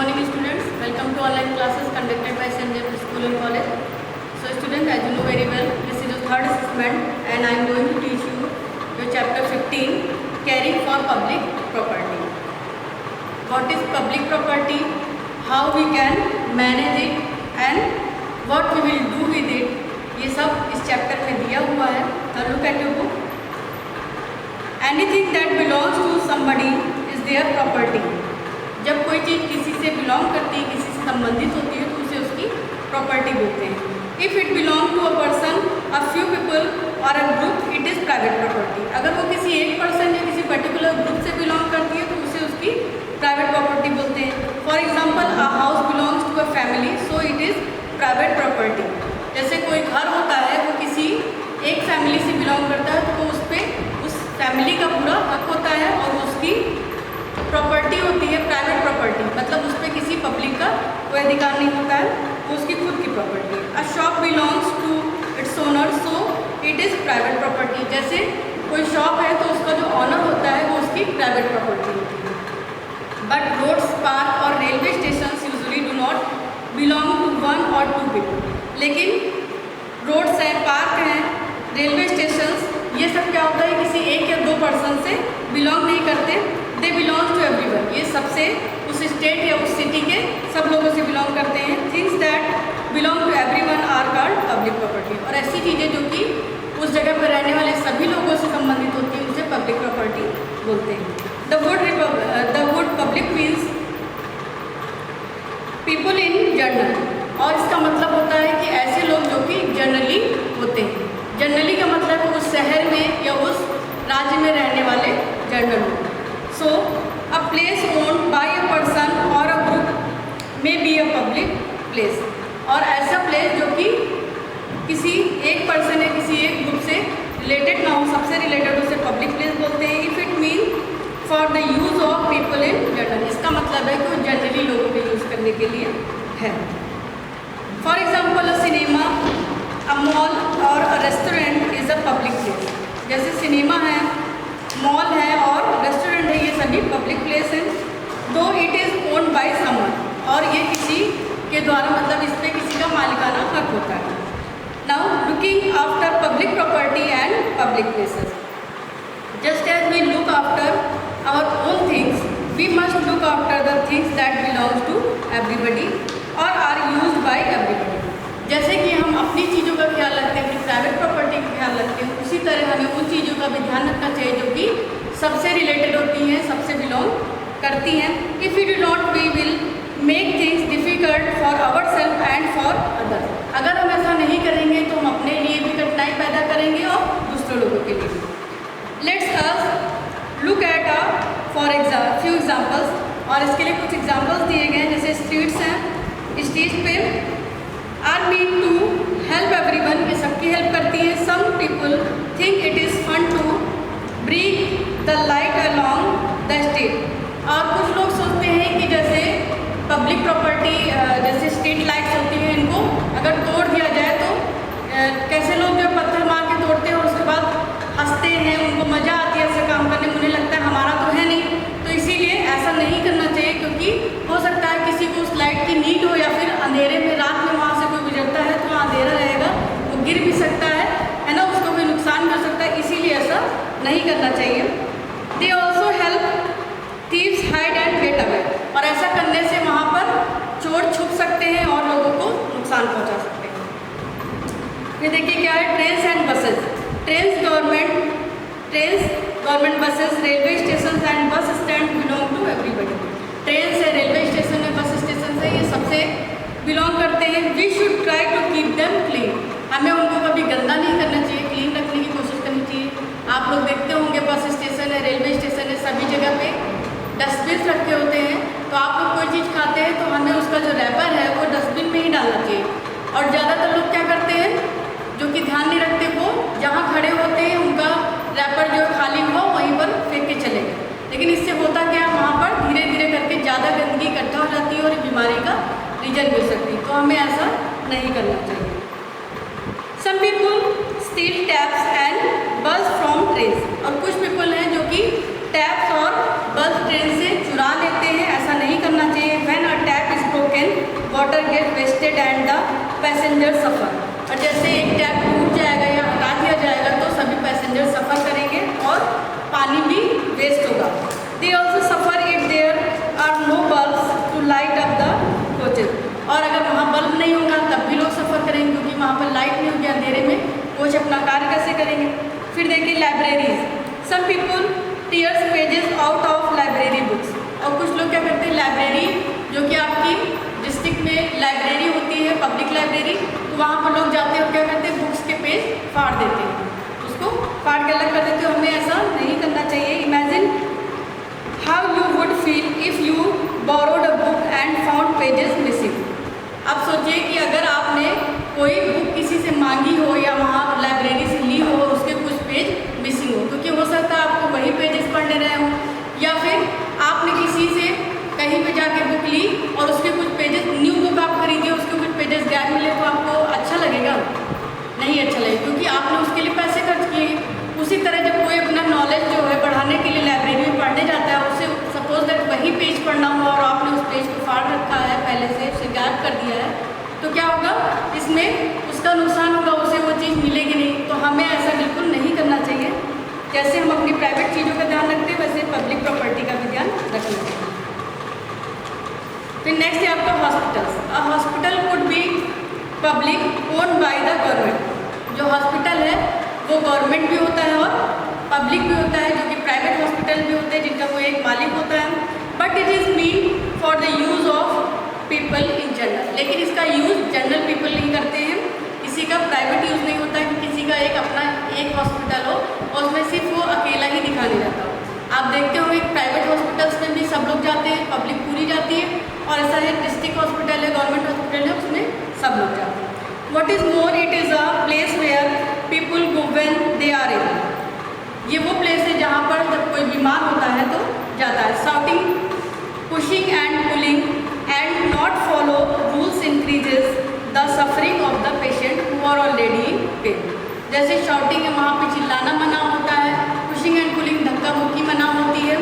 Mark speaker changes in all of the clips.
Speaker 1: morning students, welcome to online classes conducted by St. James School and College. So students, as you know very well, this is your third assessment and I am going to teach you your chapter 15, caring for public property. What is public property, how we can manage it and what we will do with it, ये सब इस chapter में दिया हुआ है. Now look at your book. Anything that belongs to somebody is their property. जब कोई चीज़ किसी से बिलोंग करती है, किसी से संबंधित होती है, तो उसे उसकी प्रॉपर्टी बोलते हैं. If it belong to a person, a few people और a group, it is private property. अगर वो किसी एक पर्सन या किसी पर्टिकुलर ग्रुप से बिलोंग करती है तो उसे उसकी प्राइवेट प्रॉपर्टी बोलते हैं. For example, a house belongs to a family, so it is private property. जैसे कोई घर होता है, वो किसी एक फैमिली से बिलोंग करता है, तो उस पर उस फैमिली का पूरा हक होता है और उसकी प्रॉपर्टी होती है प्राइवेट प्रॉपर्टी, मतलब उस पर किसी पब्लिक का कोई अधिकार नहीं होता है, वो उसकी खुद की प्रॉपर्टी है. A shop belongs to its owner, so it is private property. जैसे कोई शॉप है तो उसका जो ऑनर होता है वो उसकी प्राइवेट प्रॉपर्टी होती है. बट रोड्स, पार्क और railway station usually do not belong to one or two people. लेकिन रोड्स हैं, पार्क हैं, रेलवे स्टेशन, ये सब क्या होता है, किसी एक या दो पर्सन से बिलोंग नहीं करते. They belong to everyone. ये सबसे उस स्टेट या उस सिटी के सब लोगों से बिलोंग करते हैं. Things that belong to everyone are called public property. और ऐसी चीज़ें जो कि उस जगह पर रहने वाले सभी लोगों से संबंधित होती हैं, उसे पब्लिक प्रॉपर्टी बोलते हैं. The wood public means people in general. और इसका मतलब होता है कि ऐसे लोग जो कि जनरली होते हैं. जनरली का मतलब उस शहर में या उस राज्य में रहने वाले जनरल लोग. So, a place owned by a person or a group may be a public place. और ऐसा प्लेस जो कि किसी एक पर्सन या किसी एक ग्रुप से रिलेटेड ना हो, सबसे रिलेटेड, उसे पब्लिक प्लेस बोलते हैं. If it mean for the use of people in general. इसका मतलब है कि वो जनरली लोगों के यूज़ करने के लिए है. For example, a cinema, a mall और a restaurant is a public place. जैसे सिनेमा है, मॉल है और रेस्टोरेंट है, ये सभी पब्लिक प्लेस हैं. दो it is owned by someone, और ये किसी के द्वारा, मतलब इस पर किसी का मालिकाना हक होता है. Now looking after public property and public places. Just as we look after our own things, we must look after the things that belongs to everybody और आर यूज्ड बाय एवरीबडी. जैसे कि हम अपनी चीज़ों का ख्याल रखते हैं, कि प्राइवेट प्रॉपर्टी का ख्याल रखते हैं, उसी तरह हमें उन चीज़ों का भी ध्यान रखना चाहिए जो कि सबसे रिलेटेड होती हैं, सबसे बिलोंग करती हैं. If you do not, we will make things difficult for our self and for others. अगर हम ऐसा नहीं करेंगे तो हम अपने लिए भी कठिनाई पैदा करेंगे और दूसरे लोगों के लिए भी. Let's us look at for few examples. और इसके लिए कुछ एग्जाम्पल्स दिए गए हैं. जैसे स्ट्रीट्स हैं, स्ट्रीट पे are mean to help everyone, ये सबकी हेल्प करती है. Some people think it is fun to bring the light along the street. और कुछ लोग सोचते हैं कि जैसे पब्लिक प्रॉपर्टी, जैसे स्ट्रीट लाइट्स होती हैं, इनको अगर तोड़ दिया जाए तो कैसे लोग जो पत्थर मार के तोड़ते हैं और उसके बाद हंसते हैं, उनको मज़ा आती है ऐसे काम करने में. मुझे लगता है हमारा तो है नहीं, तो इसीलिए ऐसा नहीं करना चाहिए, क्योंकि हो सकता है किसी को उस लाइट की नीड हो, या फिर अंधेरे में रात में वहाँ से कोई गुजरता है तो अंधेरा रहेगा, वो गिर भी सकता है ना, उसको कोई नुकसान भी हो सकता है. इसीलिए ऐसा नहीं करना चाहिए. They also help thieves hide and get away. और ऐसा करने से वहाँ पर चोर छुप सकते हैं और लोगों को नुकसान पहुँचा सकते हैं. ये देखिए क्या है, trains and buses. Trains government buses, railway station and bus stand belong to everybody. Train है, रेलवे स्टेशन है, बस स्टेशन है, ये सबसे बिलोंग करते हैं. We should try to keep them clean. हमें उनको कभी गंदा नहीं करना चाहिए, क्लीन रखने की कोशिश करनी चाहिए. आप लोग देखते होंगे बस स्टेशन है, रेलवे स्टेशन है, सभी जगह पे डस्टबिन रखे होते हैं. तो आप लोग कोई चीज़ खाते हैं तो हमें उसका जो रैपर है वो डस्टबिन में ही डालना चाहिए. और ज़्यादातर लोग क्या करते हैं, जो कि ध्यान नहीं रखते, वो जहाँ खड़े होते हैं उनका रैपर जो खाली हुआ वहीं पर फेंक के चले गए. लेकिन इससे होता क्या है, वहाँ पर धीरे धीरे करके ज़्यादा गंदगी इकट्ठा हो जाती है और बीमारी का रीजन मिल सकती है. तो हमें ऐसा नहीं करना चाहिए. Some people steal taps and bulb from trains. और कुछ पीपल हैं जो कि टैप्स और बल्ब ट्रेन से चुरा लेते हैं. ऐसा नहीं करना चाहिए. When a tap posted and the passenger suffer. और जैसे एक टैप टूट जाएगा या हटा दिया जाएगा तो सभी पैसेंजर सफ़र करेंगे और पानी भी वेस्ट होगा। They also suffer if there are no bulbs to light up the coaches. और अगर वहाँ बल्ब नहीं होगा तब भी लोग सफ़र करेंगे, क्योंकि वहाँ पर लाइट नहीं होगी, अंधेरे में कोच अपना कार्य कैसे करेंगे। फिर देखिए libraries, some people tears pages out of library books. और कुछ लोग क्या करते हैं, लाइब्रेरी जो कि आपकी डिस्ट्रिक्ट में लाइब्रेरी होती है, पब्लिक लाइब्रेरी, तो वहाँ पर लोग जाते हैं और क्या करते हैं, बुक्स के पेज फाड़ देते हैं, उसको फाड़ के अलग कर देते हैं। हमें ऐसा नहीं करना चाहिए। Imagine how you would feel if you borrowed a book and found pages missing. अब सोचिए कि अगर आपने कोई बुक किसी से मांगी हो या वहाँ लाइब्रेरी से ली हो, उसके कुछ पेज मिसिंग हो, क्योंकि हो सकता है आपको वही पेजेस पढ़ने रहे हो, या फिर आपने किसी से कहीं पे जाके बुक ली और उसके कुछ पेजेस, न्यू बुक आप खरीदिए, उसके कुछ पेजेस गैप मिले, तो आपको अच्छा लगेगा? नहीं अच्छा लगेगा, क्योंकि आपने उसके लिए पैसे खर्च किए। उसी तरह जब कोई अपना नॉलेज जो है बढ़ाने के लिए लाइब्रेरी में पढ़ने जाता है, उसे सपोज दैट वही पेज पढ़ना हो और आपने उस पेज को फाड़ रखा है पहले से, उसे गैप कर दिया है, तो क्या होगा, इसमें उसका नुकसान होगा, उसे वो चीज़ मिलेगी नहीं। तो हमें ऐसा बिल्कुल नहीं करना चाहिए। जैसे हम अपनी प्राइवेट चीज़ों का ध्यान रखते हैं, वैसे पब्लिक प्रॉपर्टी का भी ध्यान रखना चाहिए। फिर नेक्स्ट है आपका hospitals. A hospital could be public owned by the government. जो हॉस्पिटल है वो गवर्नमेंट भी होता है और पब्लिक भी होता है, जो कि प्राइवेट हॉस्पिटल भी होते हैं जिनका कोई एक मालिक होता है। But it is mean for the use of people in general. लेकिन इसका यूज़ जनरल पीपल नहीं करते हैं, किसी का प्राइवेट यूज़ नहीं होता है कि किसी का एक अपना एक हॉस्पिटल हो और उसमें सिर्फ वो अकेला ही दिखाने जाता हो। आप देखते होंगे प्राइवेट हॉस्पिटल्स में भी सब लोग जाते हैं, पब्लिक पूरी जाती है, और ऐसा है डिस्ट्रिक्ट हॉस्पिटल है, गवर्नमेंट हॉस्पिटल है, उसमें सब लोग जाते हैं। What is more, it is a place where people go when they are ill. ये वो प्लेस है जहाँ पर जब कोई बीमार होता है तो जाता है। Shouting, pushing and pulling and not follow rules increases the suffering of the patient who are already in pain. जैसे शाउटिंग है, वहाँ पे चिल्लाना मना होता है, पुशिंग एंड पुलिंग धक्का मुक्की मना होती है,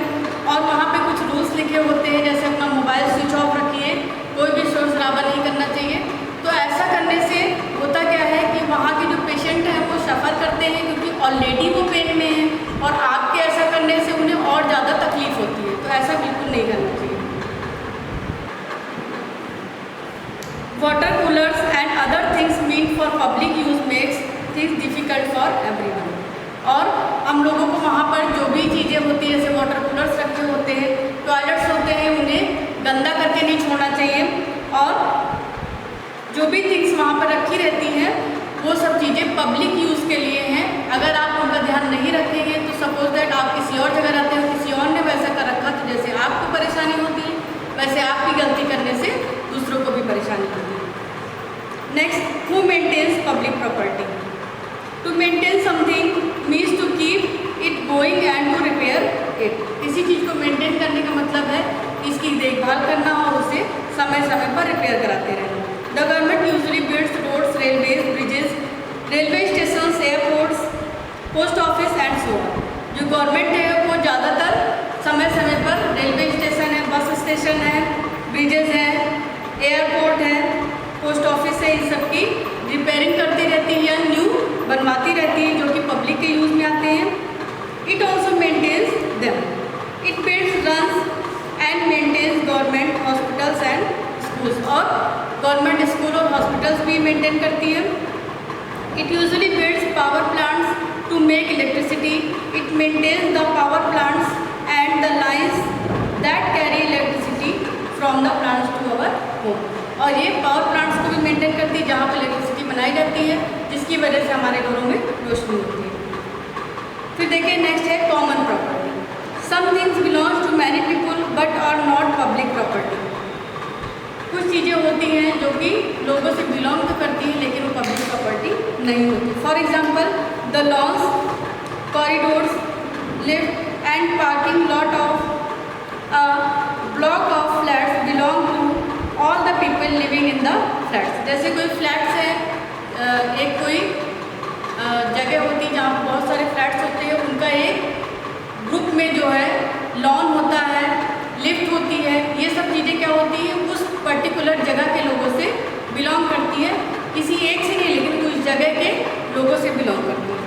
Speaker 1: और वहाँ पे कुछ रूल्स लिखे होते हैं, जैसे अपना मोबाइल स्विच ऑफ रखिए, कोई भी शोर शराबा नहीं करना चाहिए। तो ऐसा करने से होता क्या है कि वहाँ के जो पेशेंट हैं वो सफ़र करते हैं, क्योंकि ऑलरेडी वो पेन में हैं, और आपके ऐसा करने से उन्हें और ज़्यादा तकलीफ होती है। तो ऐसा बिल्कुल नहीं करना चाहिए। Water coolers and other things mean for public use makes things difficult for everyone. और हम लोगों को वहाँ पर जो भी चीज़ें होती हैं, जैसे वाटर कूलर्स रखे होते हैं, टॉयलेट्स होते हैं, उन्हें गंदा करके नहीं छोड़ना चाहिए, और जो भी थिंग्स वहाँ पर रखी रहती हैं वो सब चीज़ें पब्लिक यूज़ के लिए हैं। अगर आप उनका ध्यान नहीं रखेंगे तो सपोज दैट आप किसी और जगह रहते हो, किसी और ने वैसा कर रखा, तो जैसे आपको परेशानी होती है वैसे आपकी गलती करने से दूसरों को भी परेशानी होती है। Next, who maintains public property. To maintain something means to keep it going and to repair it. किसी चीज़ को मेंटेन करने का मतलब है इसकी देखभाल करना और उसे समय समय पर रिपेयर कराते रहना। The government usually builds roads, railways, bridges, railway station, airports, post office and so on. जो गवर्नमेंट है वो ज़्यादातर समय समय पर रेलवे स्टेशन है, बस स्टेशन है, ब्रिजेस है, एयरपोर्ट है, पोस्ट ऑफिस है, इन सब की रिपेयरिंग करती रहती है या न्यू बनवाती रहती है, जो कि पब्लिक के यूज़ में आते हैं। It also maintains them. It builds, runs and maintains government hospitals and schools. और गवर्नमेंट स्कूल और हॉस्पिटल्स भी मेंटेन करती है। It usually builds power plants to make electricity. It maintains the power plants and the lines that carry electricity from the plants to our home. और ये power plants को भी maintain करती है जहाँ पर इलेक्ट्रिसिटी बनाई जाती है, जिसकी वजह से हमारे घरों में रोशनी होती है। फिर देखिए नेक्स्ट है common property. Some things belongs to many people but are not public property. कुछ चीज़ें होती हैं जो कि लोगों से बिलोंग तो करती हैं लेकिन वो पब्लिक प्रॉपर्टी नहीं होती। For example the lawns, corridors, lift and parking lot of a block of flats belong to all the people living in the flats. जैसे कोई फ्लैट्स है, एक कोई जगह होती है जहाँ पर बहुत सारे फ्लैट्स होते हैं, उनका एक ग्रुप में जो है लॉन होता है, लिफ्ट होती है, ये सब चीज़ें क्या होती हैं उस पर्टिकुलर जगह के लोगों से बिलोंग किसी एक से नहीं लेकिन उस जगह के लोगों से बिलोंग करती है।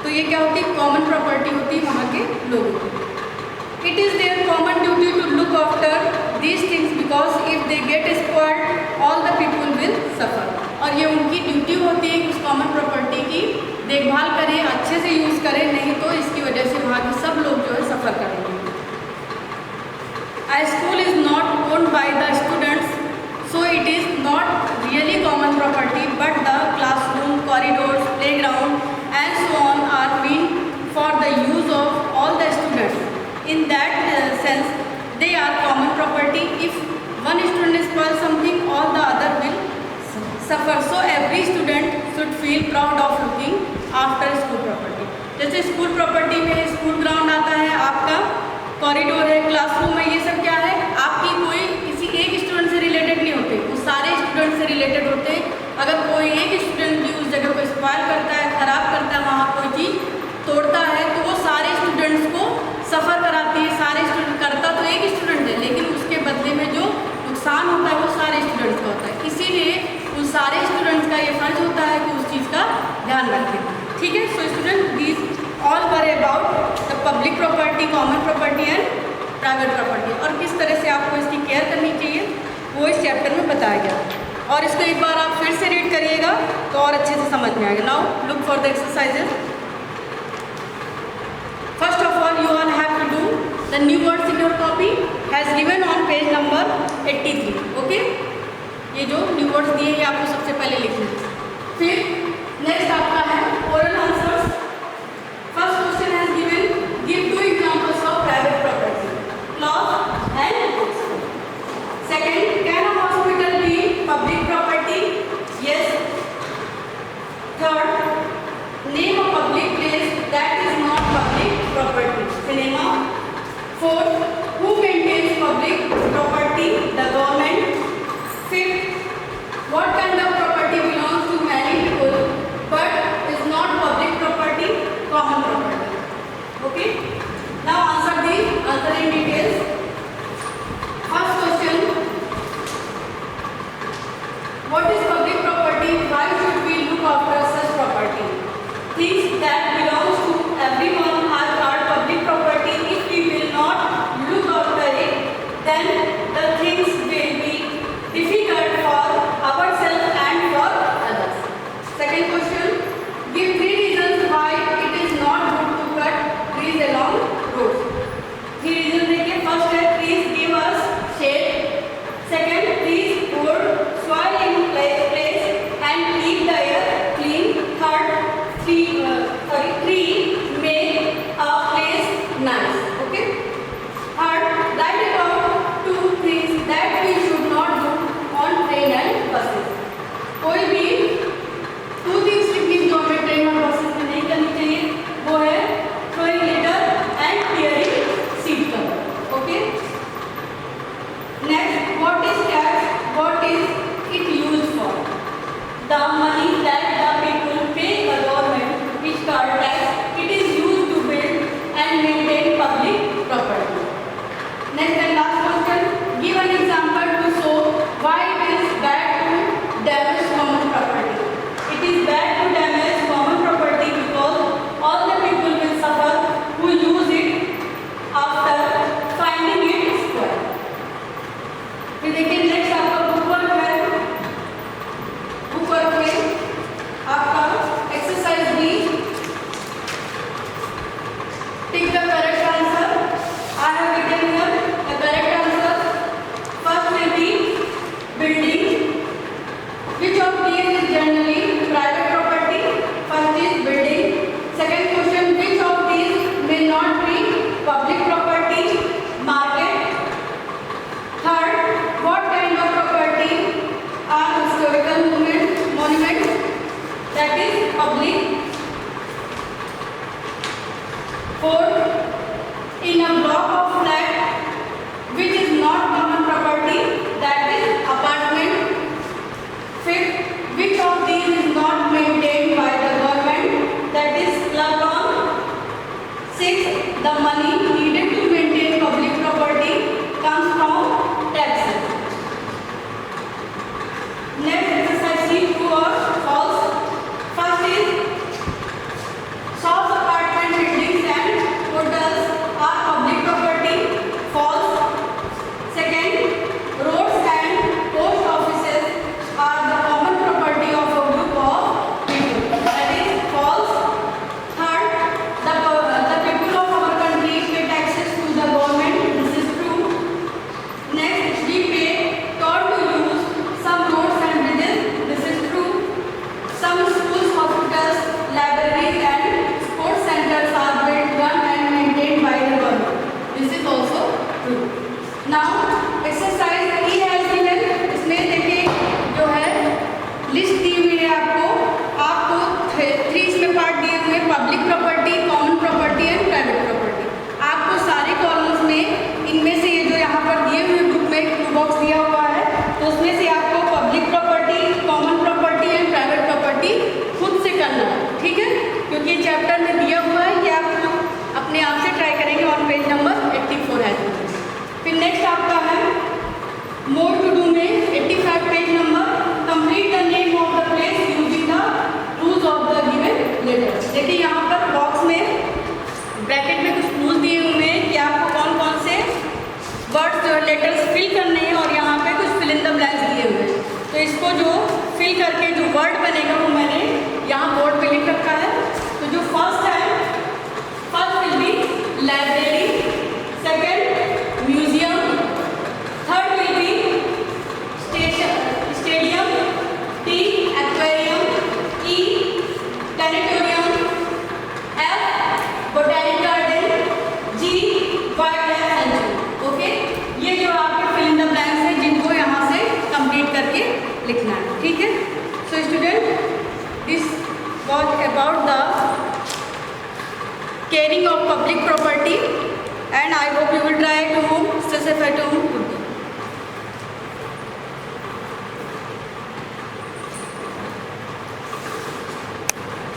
Speaker 1: तो ये क्या होती है, कॉमन प्रॉपर्टी होती है वहाँ के लोगों की। It is their common duty to look after these things because if they get spoiled all the people will suffer. और ये उनकी ड्यूटी होती है कि उस कॉमन प्रॉपर्टी की देखभाल करें, अच्छे से यूज़ करें, नहीं तो इसकी वजह से वहाँ के सब लोग जो है सफ़र करेंगे। A school is not owned by the students, so it is not really common property, but the classroom, corridors, playground and so on are meant for the use of all the students. In that sense, they are common property. If one student spoils something, all the other will suffer. So every student should feel proud of looking after school property. जैसे school property में school ground आता है, आपका corridor है, classroom है, ये सब क्या है, आपकी कोई किसी एक स्टूडेंट से रिलेटेड नहीं होते, वो सारे स्टूडेंट से रिलेटेड होते हैं। अगर कोई एक स्टूडेंट भी उस जगह को स्पॉइल करता है, ख़राब करता है, वहाँ कोई चीज़ तोड़ता है, तो वो सारे स्टूडेंट्स को सफ़र कराती है। सारे स्टूडेंट करता तो एक स्टूडेंट है, लेकिन उसके बदले में जो नुकसान होता है वो सारे स्टूडेंट्स का होता है। इसीलिए उन सारे स्टूडेंट्स का ये फ़र्ज होता है कि उस चीज़ का ध्यान रखें। ठीक है, so student these all were about the public property, common property and private property, और किस तरह से आपको इसकी केयर करनी चाहिए वो इस चैप्टर में बताया गया। और इसको एक बार आप फिर से रीड करिएगा तो और अच्छे से समझ में आएगा। Now look for the exercises. First of all you all have to do the new words in your copy has given on page number 83। Okay, ये जो न्यू वर्ड्स दिए ये आपको सबसे पहले लिखना है। फिर नेक्स्ट आपका है oral answers. First question has given give 2 examples of private property, cloth and books. Second, can a hospital be public property? Yes. Third, name a public place that is not public property, cinema. Fourth, who maintains public property? The government. Fifth, what kind of property belongs to many people but is not public property? Common property. Okay, now answer in details. First question, what is public property? Why should we look after such property? Things that belongs to everyone are called public property. If we will not look after it, then the things will be difficult for ourselves and for others. Second question, give 3 reasons why it is not good to cut trees along roads. 3 reasons देखिए। First है trees give us shade. Second, trees put soil in place and keep the air clean. Third, tree make a place nice. Okay. Third, write about 2 things that we should not do on train and buses. कोई भी 2 things लिखनी जो हमें train और buses में नहीं करनी चाहिए, वो है throwing litter and tearing seat cover. Okay. Next, what is tax? What is it used for? The money that the people pay the government, which called tax, it is used to build and maintain public property. Next and last question, give an example to show why it is bad to damage common property. It is bad to damage common property because all the people will suffer who use it after finding it spoiled. फिर देखिए next आपका book work है। Book work में आपका exercise B, tick the correct answer. I have written here the correct answer. First will be building. Which of these is generally private property? First is building. Second question, which of these may not be public property? Market. Third, what kind of property are historical monuments? That is public. Fourth, in a block of flat which is not common property, that is apartment. Fifth, which of these is not maintained by the government? That is club loan. Sixth, the money needed to maintain public property comes from taxes. Next exercise, see true or बनेगा वो